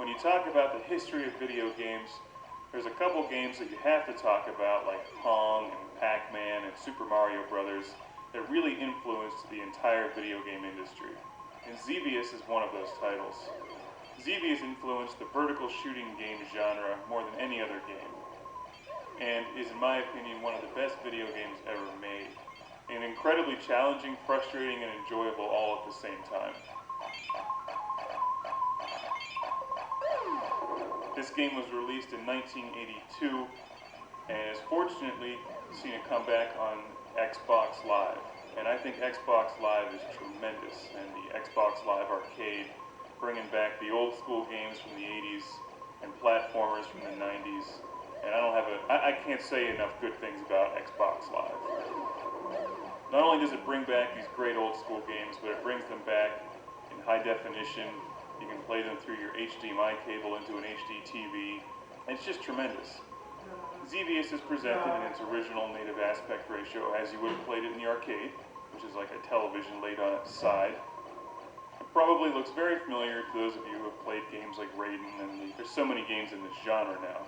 when you talk about the history of video games, there's a couple games that you have to talk about, like Pong and Pac-Man and Super Mario Brothers, that really influenced the entire video game industry. And Xevious is one of those titles. Xevious influenced the vertical shooting game genre more than any other game, and is, in my opinion, one of the best video games ever made. And incredibly challenging, frustrating, and enjoyable all at the same time. This game was released in 1982 and has fortunately seen a comeback on Xbox Live. And I think Xbox Live is tremendous, and the Xbox Live Arcade, bringing back the old school games from the 80s and platformers from the 90s. And I can't say enough good things about Xbox Live. Not only does it bring back these great old school games, but it brings them back in high definition. You can play them through your HDMI cable into an HD TV, and it's just tremendous. Xevious is presented in its original native aspect ratio as you would have played it in the arcade, which is like a television laid on its side. It probably looks very familiar to those of you who have played games like Raiden, and there's so many games in this genre now.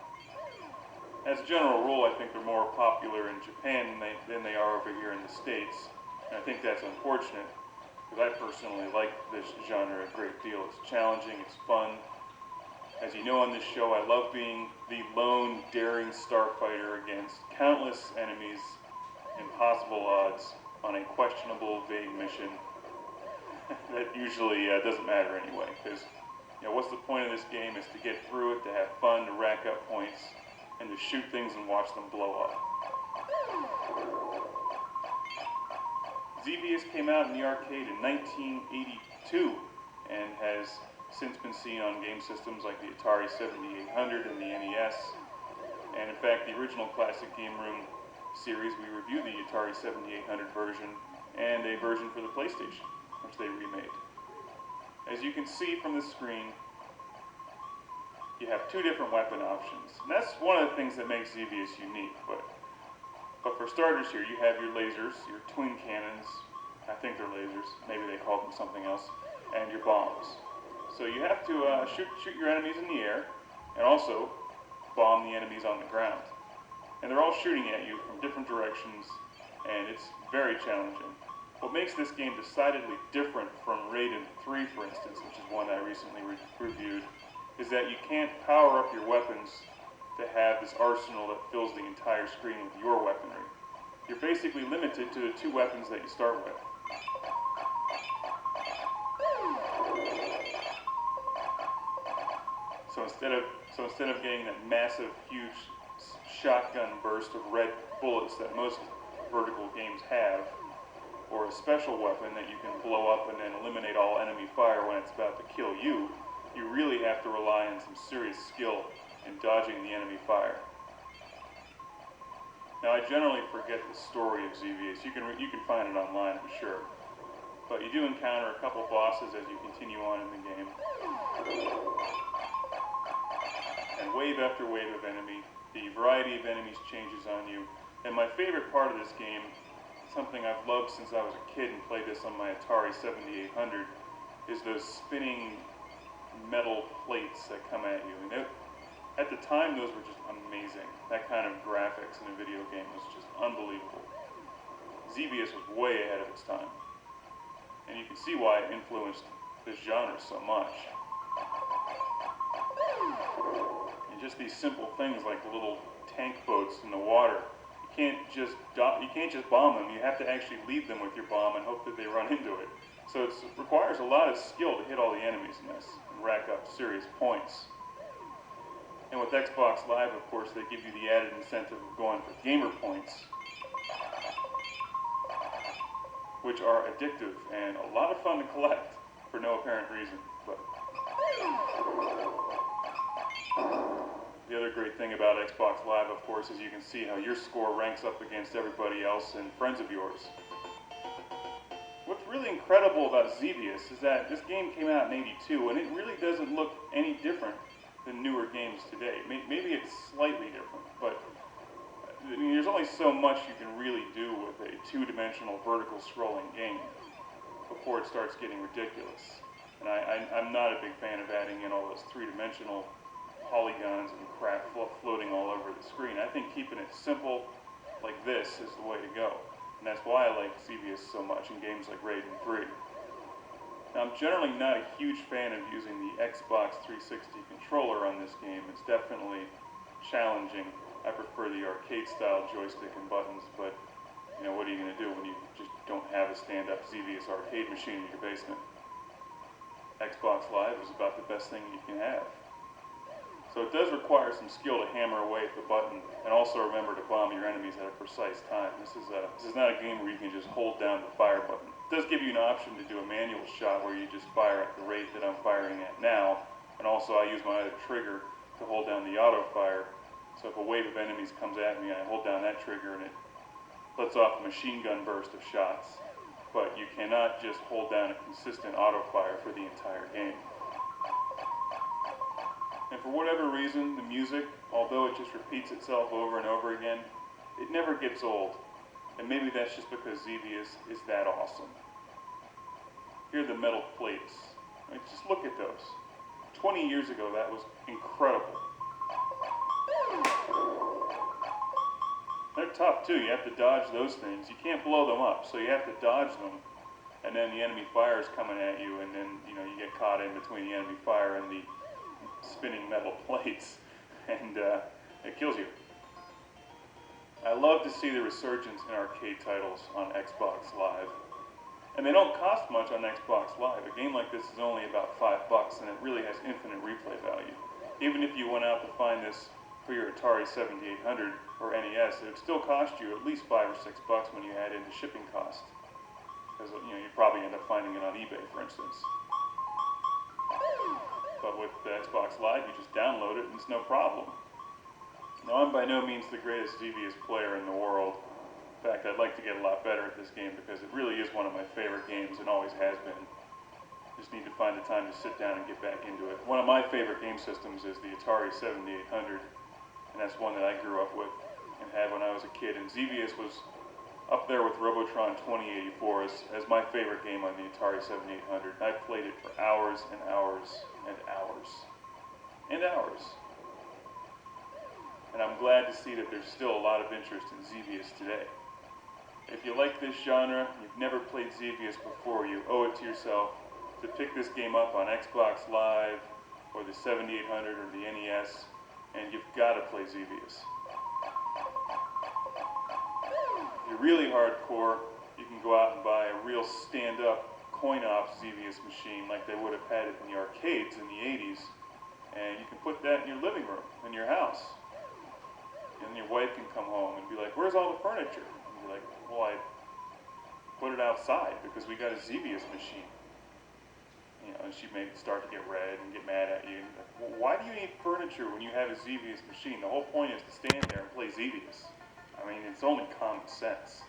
As a general rule, I think they're more popular in Japan than they are over here in the States, and I think that's unfortunate, because I personally like this genre a great deal. It's challenging, it's fun. As you know on this show, I love being the lone, daring starfighter against countless enemies, impossible odds, on a questionable, vague mission that usually doesn't matter anyway, because what's the point of this game is to get through it, to have fun, to rack up points, and to shoot things and watch them blow up. Xevious came out in the arcade in 1982 and has since been seen on game systems like the Atari 7800 and the NES. And in fact, the original Classic Game Room series, we reviewed the Atari 7800 version and a version for the PlayStation, which they remade. As you can see from the screen, you have two different weapon options. And that's one of the things that makes Xevious unique. But for starters here, you have your lasers, your twin cannons, I think they're lasers, maybe they call them something else, and your bombs. So you have to shoot your enemies in the air, and also bomb the enemies on the ground. And they're all shooting at you from different directions, and it's very challenging. What makes this game decidedly different from Raiden 3, for instance, which is one I recently reviewed, is that you can't power up your weapons to have this arsenal that fills the entire screen with your weaponry. You're basically limited to the two weapons that you start with. So instead of getting that massive, huge shotgun burst of red bullets that most vertical games have, or a special weapon that you can blow up and then eliminate all enemy fire when it's about to kill you, you really have to rely on some serious skill in dodging the enemy fire. Now, I generally forget the story of Xevious. You can find it online for sure. But you do encounter a couple bosses as you continue on in the game. And wave after wave of enemy. The variety of enemies changes on you. And my favorite part of this game, something I've loved since I was a kid and played this on my Atari 7800, is those spinning metal plates that come at you. And at the time, those were just amazing. That kind of graphics in a video game was just unbelievable. Xevious was way ahead of its time. And you can see why it influenced this genre so much. And just these simple things like the little tank boats in the water. You can't just bomb them. You have to actually lead them with your bomb and hope that they run into it. So it requires a lot of skill to hit all the enemies in this and rack up serious points. And with Xbox Live, of course, they give you the added incentive of going for gamer points, which are addictive and a lot of fun to collect for no apparent reason. But the other great thing about Xbox Live, of course, is you can see how your score ranks up against everybody else and friends of yours. What's really incredible about Xevious is that this game came out in '82, and it really doesn't look any different than newer games today. Maybe it's slightly different, but I mean, there's only so much you can really do with a two-dimensional vertical scrolling game before it starts getting ridiculous. And I'm not a big fan of adding in all those three-dimensional polygons and crap floating all over the screen. I think keeping it simple like this is the way to go. And that's why I like Xevious so much in games like Raiden 3. Now, I'm generally not a huge fan of using the Xbox 360 controller on this game. It's definitely challenging. I prefer the arcade-style joystick and buttons, but you know, what are you going to do when you just don't have a stand-up Xevious arcade machine in your basement? Xbox Live is about the best thing you can have. So it does require some skill to hammer away at the button, and also remember to bomb your enemies at a precise time. This is not a game where you can just hold down the fire button. It does give you an option to do a manual shot where you just fire at the rate that I'm firing at now, and also I use my other trigger to hold down the auto fire. So if a wave of enemies comes at me, I hold down that trigger and it lets off a machine gun burst of shots. But you cannot just hold down a consistent auto fire for the entire game. And for whatever reason, the music, although it just repeats itself over and over again, it never gets old. And maybe that's just because Xevious is that awesome. Here are the metal plates. Right, just look at those. 20 years ago, that was incredible. They're tough too. You have to dodge those things. You can't blow them up, so you have to dodge them. And then the enemy fire is coming at you, and then you get caught in between the enemy fire and the spinning metal plates, and it kills you. I love to see the resurgence in arcade titles on Xbox Live. And they don't cost much on Xbox Live. A game like this is only about $5, and it really has infinite replay value. Even if you went out to find this for your Atari 7800 or NES, it would still cost you at least $5 or $6 when you add in the shipping cost. Because you probably end up finding it on eBay, for instance. But with the Xbox Live, you just download it and it's no problem. Now, I'm by no means the greatest Xevious player in the world. In fact, I'd like to get a lot better at this game because it really is one of my favorite games and always has been. Just need to find the time to sit down and get back into it. One of my favorite game systems is the Atari 7800, and that's one that I grew up with and had when I was a kid. And Xevious was up there with Robotron 2084 as my favorite game on the Atari 7800. I played it for hours and hours and hours and hours. And I'm glad to see that there's still a lot of interest in Xevious today. If you like this genre, you've never played Xevious before, you owe it to yourself to pick this game up on Xbox Live or the 7800 or the NES, and you've got to play Xevious. If you're really hardcore, you can go out and buy a real stand-up coin-op Xevious machine like they would have had it in the arcades in the 80s, and you can put that in your living room, in your house. And your wife can come home and be like, "Where's all the furniture?" And you're like, "Well, I put it outside because we got a Xevious machine." And she may start to get red and get mad at you. And like, "Well, why do you need furniture when you have a Xevious machine? The whole point is to stand there and play Xevious." I mean, it's only common sense.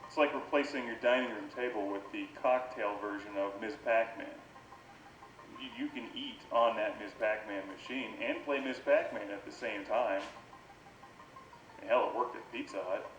It's like replacing your dining room table with the cocktail version of Ms. Pac-Man. You can eat on that Ms. Pac-Man machine and play Ms. Pac-Man at the same time. And hell, it worked at Pizza Hut.